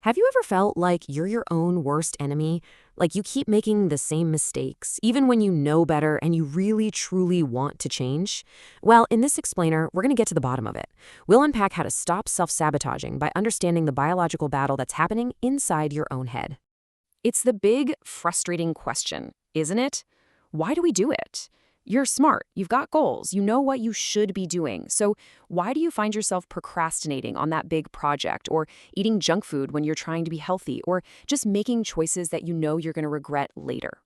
Have you ever felt like you're your own worst enemy? Like you keep making the same mistakes, even when you know better and you really truly want to change? Well, in this explainer, we're going to get to the bottom of it. We'll unpack how to stop self-sabotaging by understanding the biological battle that's happening inside your own head. It's the big, frustrating question, isn't it? Why do we do it? You're smart, you've got goals, you know what you should be doing. So why do you find yourself procrastinating on that big project, or eating junk food when you're trying to be healthy, or just making choices that you know you're going to regret later?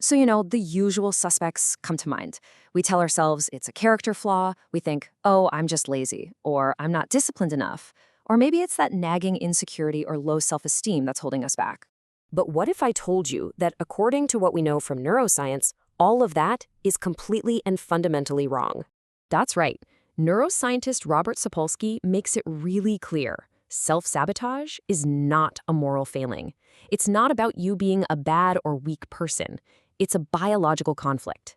So, the usual suspects come to mind. We tell ourselves it's a character flaw. We think, oh, I'm just lazy, or I'm not disciplined enough. Or maybe it's that nagging insecurity or low self-esteem that's holding us back. But what if I told you that according to what we know from neuroscience, all of that is completely and fundamentally wrong? That's right. Neuroscientist Robert Sapolsky makes it really clear. Self-sabotage is not a moral failing. It's not about you being a bad or weak person. It's a biological conflict.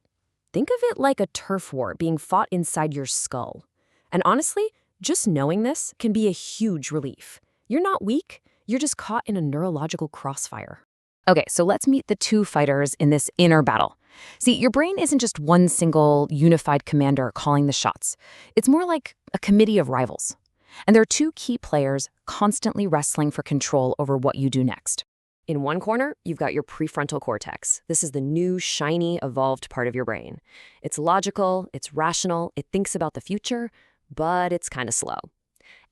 Think of it like a turf war being fought inside your skull. And honestly, just knowing this can be a huge relief. You're not weak. You're just caught in a neurological crossfire. Okay, so let's meet the two fighters in this inner battle. See, your brain isn't just one single unified commander calling the shots. It's more like a committee of rivals. And there are two key players constantly wrestling for control over what you do next. In one corner, you've got your prefrontal cortex. This is the new, shiny, evolved part of your brain. It's logical, it's rational, it thinks about the future, but it's kind of slow.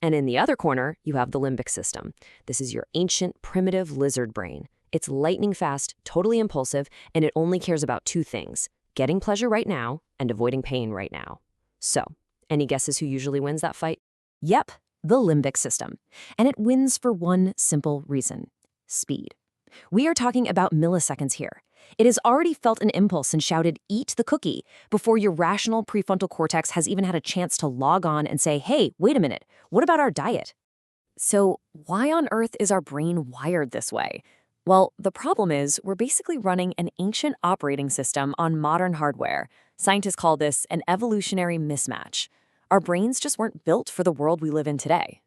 And in the other corner, you have the limbic system. This is your ancient, primitive lizard brain. It's lightning fast, totally impulsive, and it only cares about two things: getting pleasure right now and avoiding pain right now. So, any guesses who usually wins that fight? Yep, the limbic system. And it wins for one simple reason: speed. We are talking about milliseconds here. It has already felt an impulse and shouted, "Eat the cookie," before your rational prefrontal cortex has even had a chance to log on and say, "Hey, wait a minute, what about our diet?" So why on earth is our brain wired this way? Well, the problem is we're basically running an ancient operating system on modern hardware. Scientists call this an evolutionary mismatch. Our brains just weren't built for the world we live in today.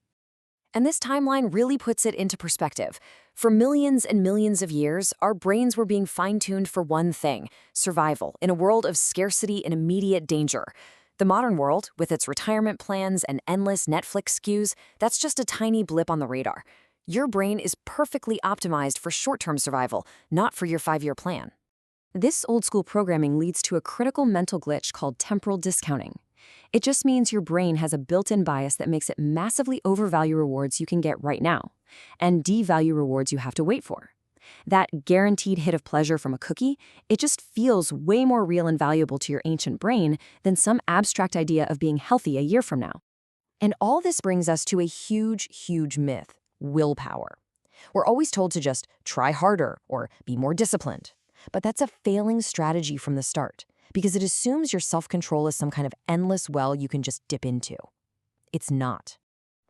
And this timeline really puts it into perspective. For millions and millions of years, our brains were being fine-tuned for one thing: survival in a world of scarcity and immediate danger. The modern world, with its retirement plans and endless Netflix SKUs, that's just a tiny blip on the radar. Your brain is perfectly optimized for short-term survival, not for your 5-year plan. This old-school programming leads to a critical mental glitch called temporal discounting. It just means your brain has a built-in bias that makes it massively overvalue rewards you can get right now and devalue rewards you have to wait for. That guaranteed hit of pleasure from a cookie, it just feels way more real and valuable to your ancient brain than some abstract idea of being healthy a year from now. And all this brings us to a huge, huge myth: willpower. We're always told to just try harder or be more disciplined. But that's a failing strategy from the start, because it assumes your self-control is some kind of endless well you can just dip into. It's not.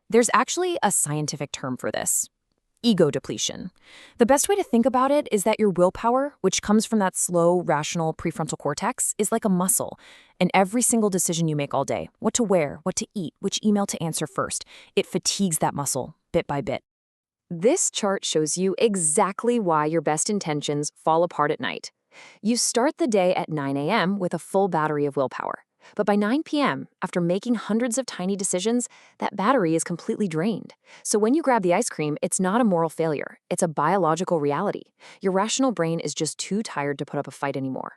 There's actually a scientific term for this: ego depletion. The best way to think about it is that your willpower, which comes from that slow, rational prefrontal cortex, is like a muscle. And every single decision you make all day, what to wear, what to eat, which email to answer first, it fatigues that muscle bit by bit. This chart shows you exactly why your best intentions fall apart at night. You start the day at 9 a.m. with a full battery of willpower. But by 9 p.m., after making hundreds of tiny decisions, that battery is completely drained. So when you grab the ice cream, it's not a moral failure. It's a biological reality. Your rational brain is just too tired to put up a fight anymore.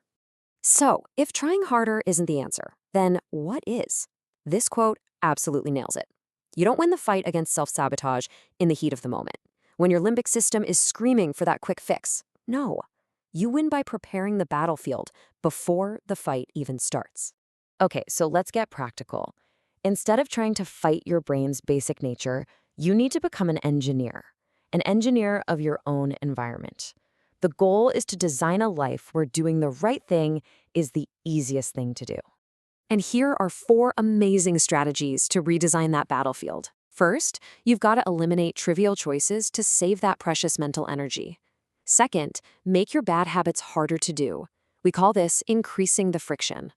So, if trying harder isn't the answer, then what is? This quote absolutely nails it. You don't win the fight against self-sabotage in the heat of the moment, when your limbic system is screaming for that quick fix. No, you win by preparing the battlefield before the fight even starts. Okay, so let's get practical. Instead of trying to fight your brain's basic nature, you need to become an engineer of your own environment. The goal is to design a life where doing the right thing is the easiest thing to do. And here are 4 amazing strategies to redesign that battlefield. First, you've got to eliminate trivial choices to save that precious mental energy. Second, make your bad habits harder to do. We call this increasing the friction.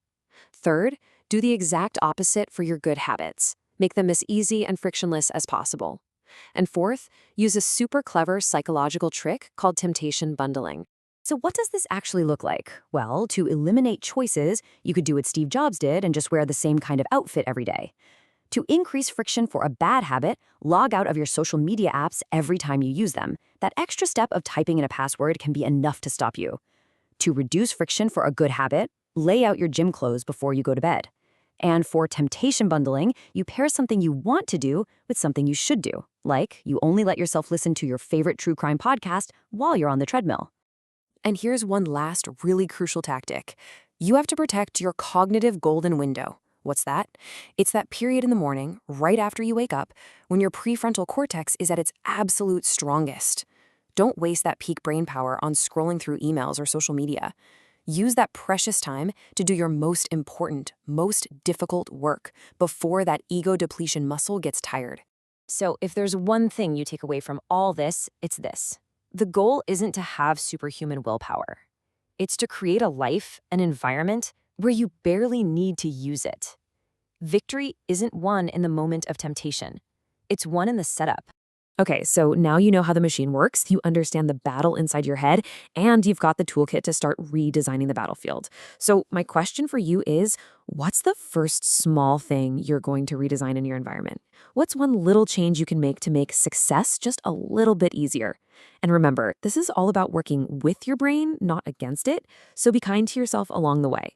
Third, do the exact opposite for your good habits. Make them as easy and frictionless as possible. And fourth, use a super clever psychological trick called temptation bundling. So what does this actually look like? Well, to eliminate choices, you could do what Steve Jobs did and just wear the same kind of outfit every day. To increase friction for a bad habit, log out of your social media apps every time you use them. That extra step of typing in a password can be enough to stop you. To reduce friction for a good habit, lay out your gym clothes before you go to bed. And for temptation bundling, you pair something you want to do with something you should do. Like, you only let yourself listen to your favorite true crime podcast while you're on the treadmill. And here's one last really crucial tactic. You have to protect your cognitive golden window. What's that? It's that period in the morning, right after you wake up, when your prefrontal cortex is at its absolute strongest. Don't waste that peak brain power on scrolling through emails or social media. Use that precious time to do your most important, most difficult work before that ego depletion muscle gets tired. So if there's one thing you take away from all this, it's this. The goal isn't to have superhuman willpower. It's to create a life, an environment, where you barely need to use it. Victory isn't won in the moment of temptation. It's won in the setup. Okay, so now you know how the machine works, you understand the battle inside your head, and you've got the toolkit to start redesigning the battlefield. So my question for you is, what's the first small thing you're going to redesign in your environment? What's one little change you can make success just a little bit easier? And remember, this is all about working with your brain, not against it, so be kind to yourself along the way.